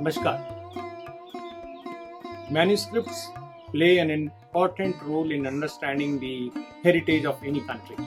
Namaskar. Manuscripts play an important role in understanding the heritage of any country.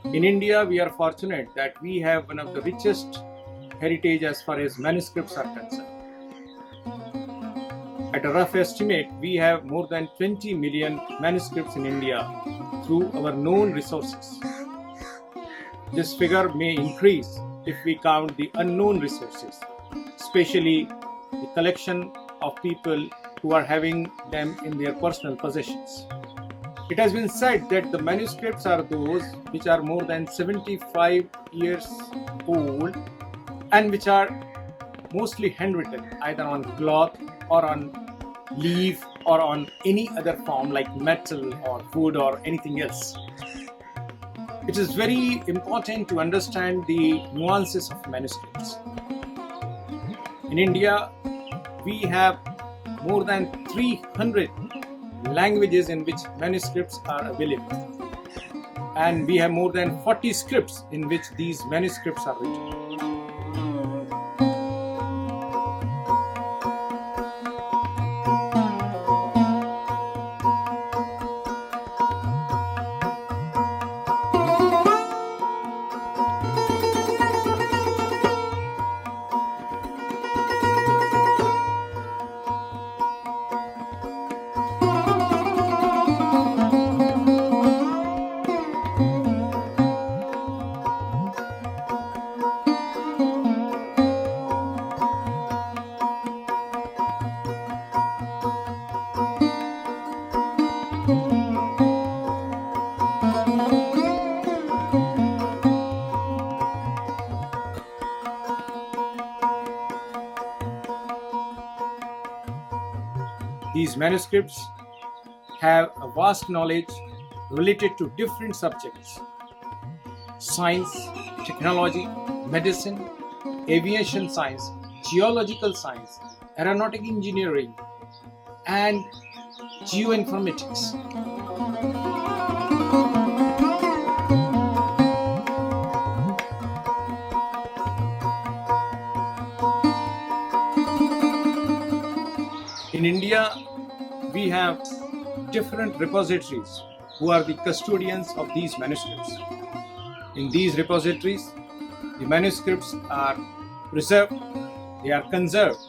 In India, we are fortunate that we have one of the richest heritage as far as manuscripts are concerned. At a rough estimate, we have more than 20 million manuscripts in India through our known resources. This figure may increase if we count the unknown resources, especially the collection of people who are having them in their personal possessions. It has been said that the manuscripts are those which are more than 75 years old and which are mostly handwritten either on cloth or on leaf or on any other form like metal or wood or anything else. It is very important to understand the nuances of manuscripts. In India, we have more than 300 languages in which manuscripts are available, and we have more than 40 scripts in which these manuscripts are written. These manuscripts have a vast knowledge related to different subjects: science, technology, medicine, aviation science, geological science, aeronautic engineering, and geoinformatics. In India, we have different repositories who are the custodians of these manuscripts. In these repositories, the manuscripts are preserved, they are conserved,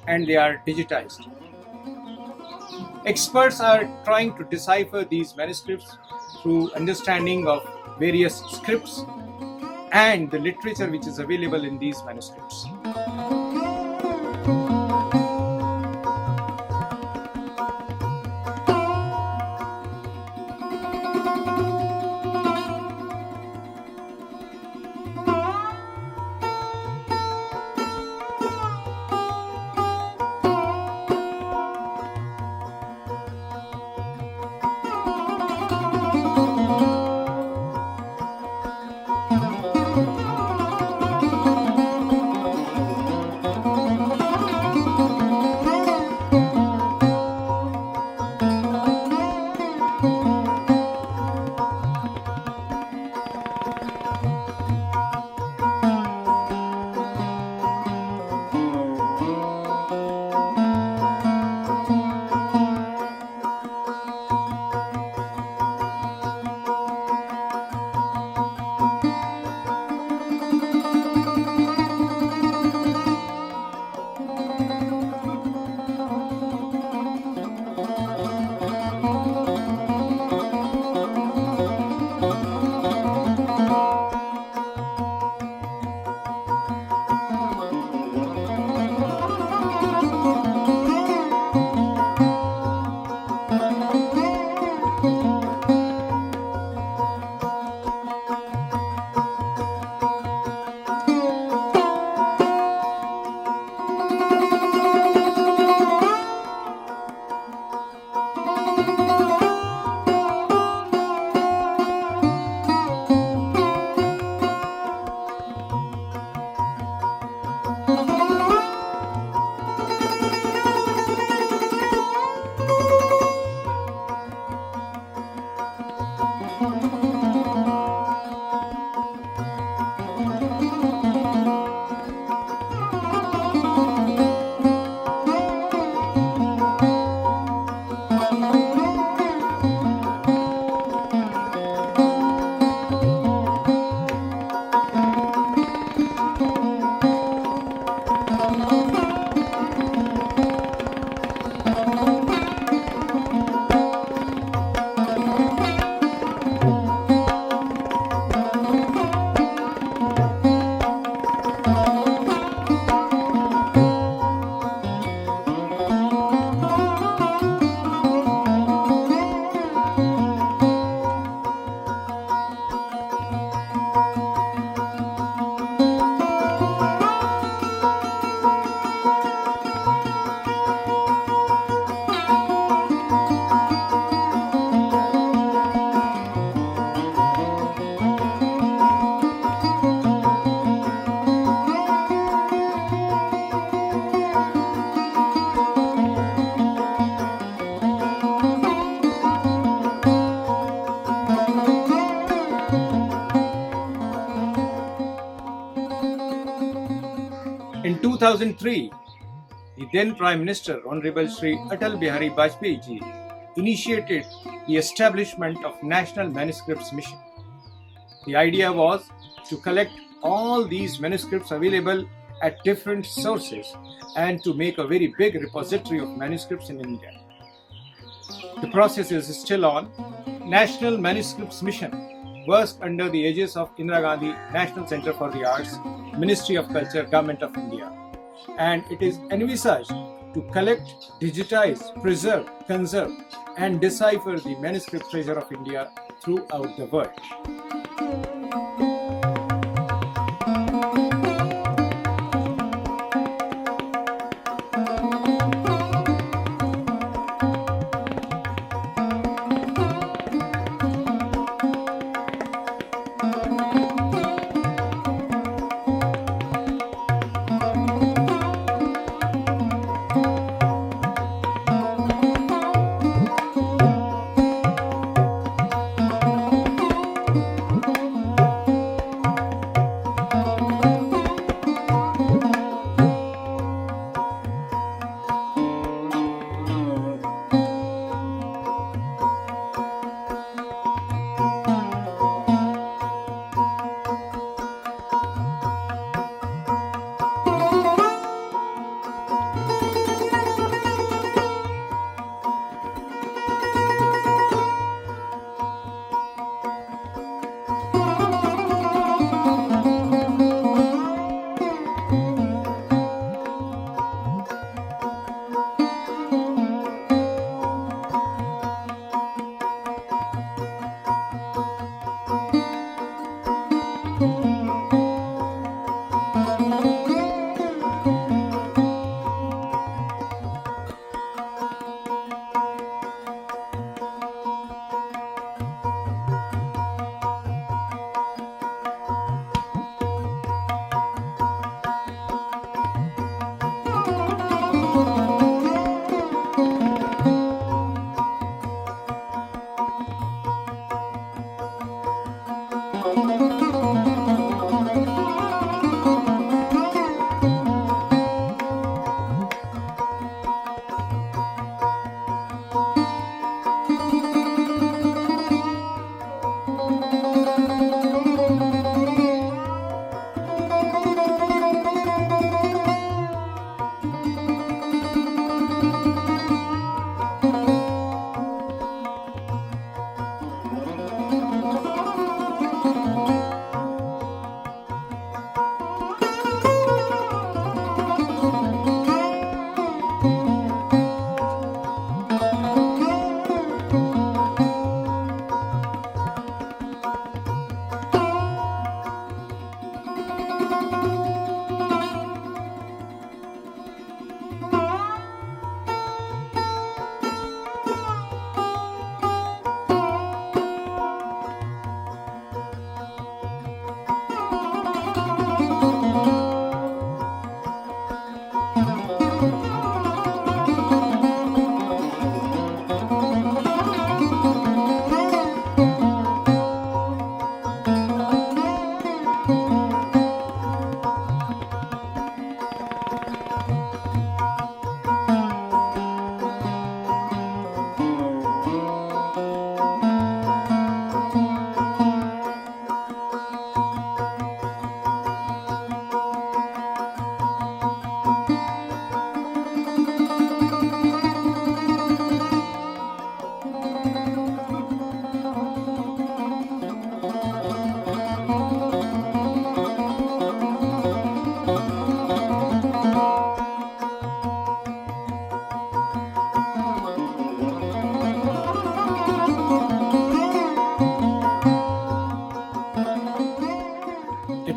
and they are digitized. Experts are trying to decipher these manuscripts through understanding of various scripts and the literature which is available in these manuscripts. 2003, the then Prime Minister, Honorable Shri Atal Bihari Vajpayee ji, initiated the establishment of National Manuscripts Mission. The idea was to collect all these manuscripts available at different sources and to make a very big repository of manuscripts in India. The process is still on. National Manuscripts Mission works under the aegis of Indira Gandhi National Centre for the Arts, Ministry of Culture, Government of India, and it is envisaged to collect, digitize, preserve, conserve, and decipher the manuscript treasure of India throughout the world.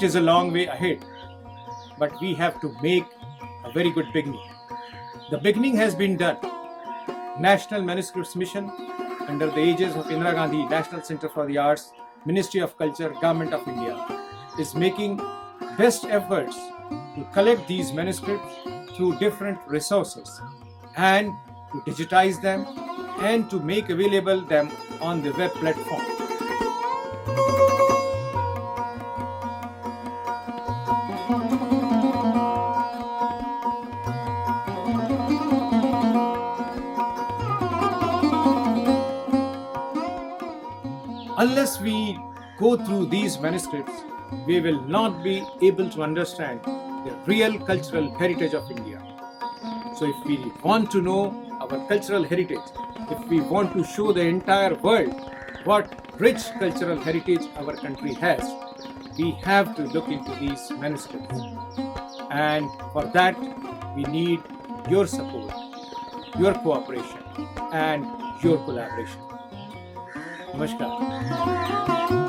It is a long way ahead, but we have to make a very good beginning. The beginning has been done. National Manuscripts Mission, under the aegis of Indira Gandhi National Centre for the Arts, Ministry of Culture, Government of India, is making best efforts to collect these manuscripts through different resources and to digitize them and to make available them on the web platform. Unless we go through these manuscripts, we will not be able to understand the real cultural heritage of India. So if we want to know our cultural heritage, if we want to show the entire world what rich cultural heritage our country has, we have to look into these manuscripts. And for that, we need your support, your cooperation, and your collaboration. Namaskar.